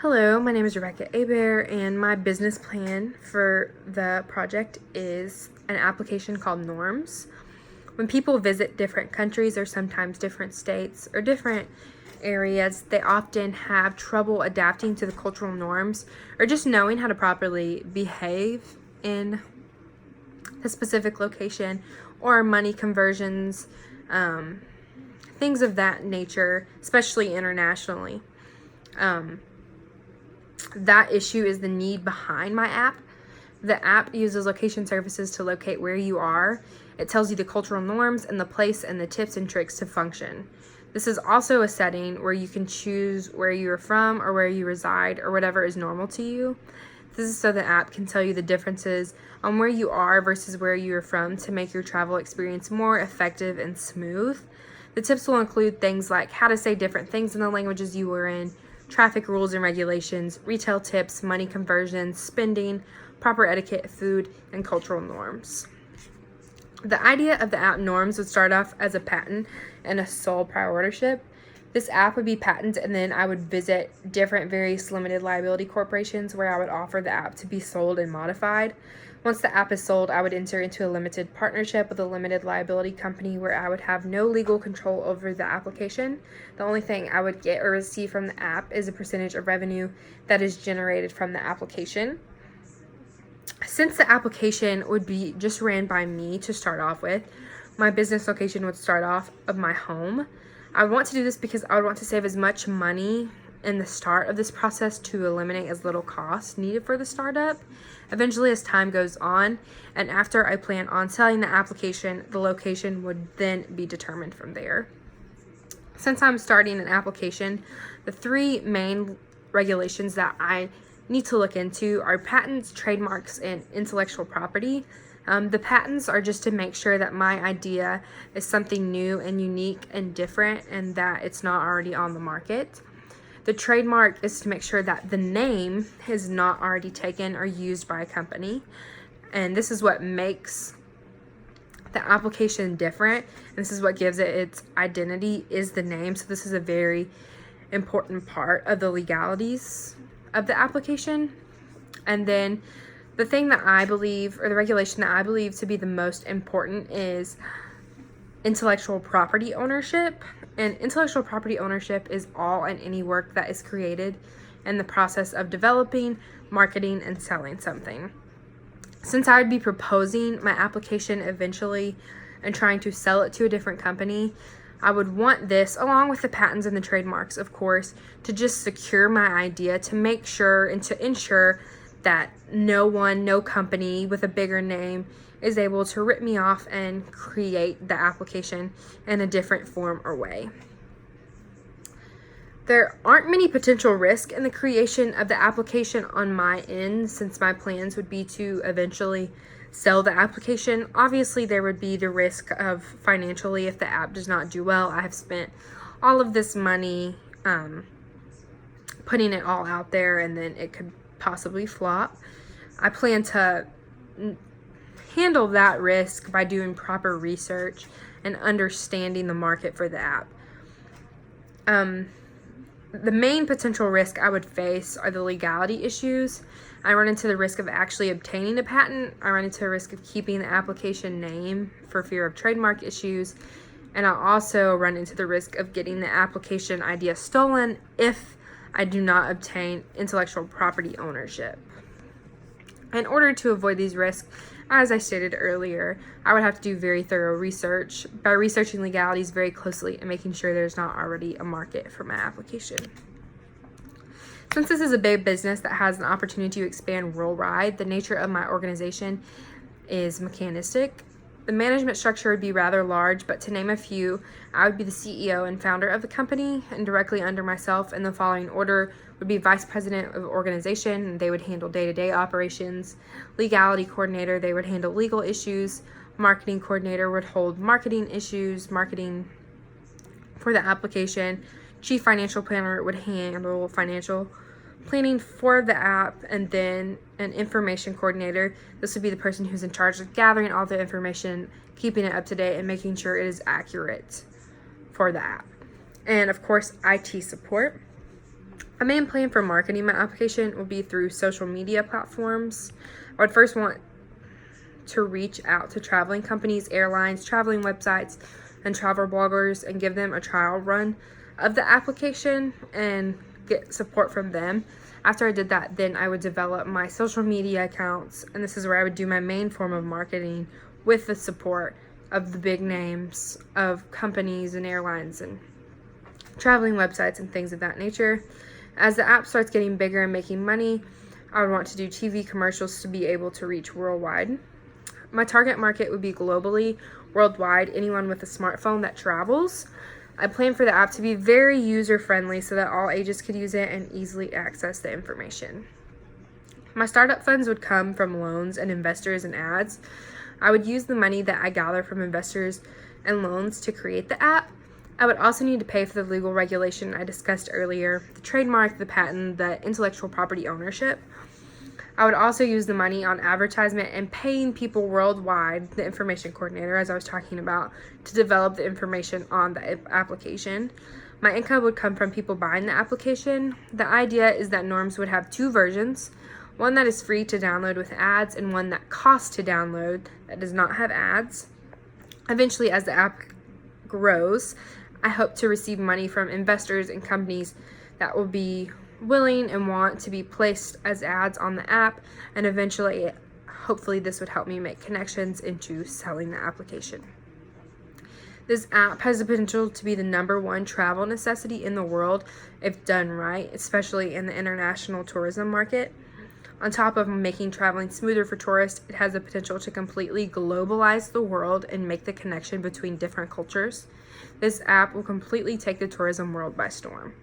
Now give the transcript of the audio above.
Hello, my name is Rebekah Hebert, and my business plan for the project is an application called Norms. When people visit different countries or sometimes different states or different areas, they often have trouble adapting to the cultural norms or just knowing how to properly behave in the specific location, or money conversions, things of that nature, especially internationally. That issue is the need behind my app. The app uses location services to locate where you are. It tells you the cultural norms and the place and the tips and tricks to function. This is also a setting where you can choose where you are from or where you reside or whatever is normal to you. This is so the app can tell you the differences on where you are versus where you are from to make your travel experience more effective and smooth. The tips will include things like how to say different things in the languages you were in, traffic rules and regulations, retail tips, money conversions, spending, proper etiquette, food, and cultural norms. The idea of the app Norms would start off as a patent and a sole proprietorship. This app would be patented, and then I would visit different various limited liability corporations where I would offer the app to be sold and modified. Once the app is sold, I would enter into a limited partnership with a limited liability company where I would have no legal control over the application. The only thing I would get or receive from the app is a percentage of revenue that is generated from the application. Since the application would be just ran by me to start off with, my business location would start off of my home. I would want to do this because I would want to save as much money in the start of this process to eliminate as little cost needed for the startup. Eventually, as time goes on, and after I plan on selling the application, the location would then be determined from there. Since I'm starting an application, the three main regulations that I need to look into are patents, trademarks, and intellectual property. The patents are just to make sure that my idea is something new and unique and different and that it's not already on the market. The trademark is to make sure that the name is not already taken or used by a company. And this is what makes the application different. And this is what gives it its identity, is the name. So this is a very important part of the legalities of the application. And then the thing that I believe, or the regulation that I believe to be the most important, is intellectual property ownership. And intellectual property ownership is all and any work that is created in the process of developing, marketing, and selling something. Since I would be proposing my application eventually and trying to sell it to a different company, I would want this, along with the patents and the trademarks, of course, to just secure my idea, to make sure and to ensure that no company with a bigger name is able to rip me off and create the application in a different form or way. There aren't many potential risks in the creation of the application on my end, since my plans would be to eventually sell the application. Obviously, there would be the risk of financially if the app does not do well. I have spent all of this money putting it all out there, and then it could possibly flop. I plan to handle that risk by doing proper research and understanding the market for the app. The main potential risk I would face are the legality issues. I run into the risk of actually obtaining a patent. I run into the risk of keeping the application name for fear of trademark issues. And I also run into the risk of getting the application idea stolen if I do not obtain intellectual property ownership. In order to avoid these risks, as I stated earlier, I would have to do very thorough research by researching legalities very closely and making sure there's not already a market for my application. Since this is a big business that has an opportunity to expand worldwide, the nature of my organization is mechanistic. The management structure would be rather large, but to name a few, I would be the CEO and founder of the company, and directly under myself in the following order would be vice president of organization, and they would handle day-to-day operations. Legality coordinator, they would handle legal issues. Marketing coordinator would hold marketing issues, marketing for the application. Chief financial planner would handle financial planning for the app, and then an information coordinator. This would be the person who's in charge of gathering all the information, keeping it up to date, and making sure it is accurate for the app. And of course, IT support. My main plan for marketing my application will be through social media platforms. I would first want to reach out to traveling companies, airlines, traveling websites, and travel bloggers and give them a trial run of the application and get support from them. After I did that, then I would develop my social media accounts, and this is where I would do my main form of marketing with the support of the big names of companies and airlines and traveling websites and things of that nature. As the app starts getting bigger and making money, I would want to do TV commercials to be able to reach worldwide. My target market would be globally, worldwide, anyone with a smartphone that travels. I plan for the app to be very user-friendly so that all ages could use it and easily access the information. My startup funds would come from loans and investors and ads. I would use the money that I gather from investors and loans to create the app. I would also need to pay for the legal regulation I discussed earlier, the trademark, the patent, the intellectual property ownership. I would also use the money on advertisement and paying people worldwide, the information coordinator, as I was talking about, to develop the information on the application. My income would come from people buying the application. The idea is that Norms would have two versions, one that is free to download with ads and one that costs to download that does not have ads. Eventually, as the app grows, I hope to receive money from investors and companies that will be willing and want to be placed as ads on the app, and eventually, hopefully, this would help me make connections into selling the application. This app has the potential to be the #1 travel necessity in the world if done right, especially in the international tourism market. On top of making traveling smoother for tourists, it has the potential to completely globalize the world and make the connection between different cultures. This app will completely take the tourism world by storm.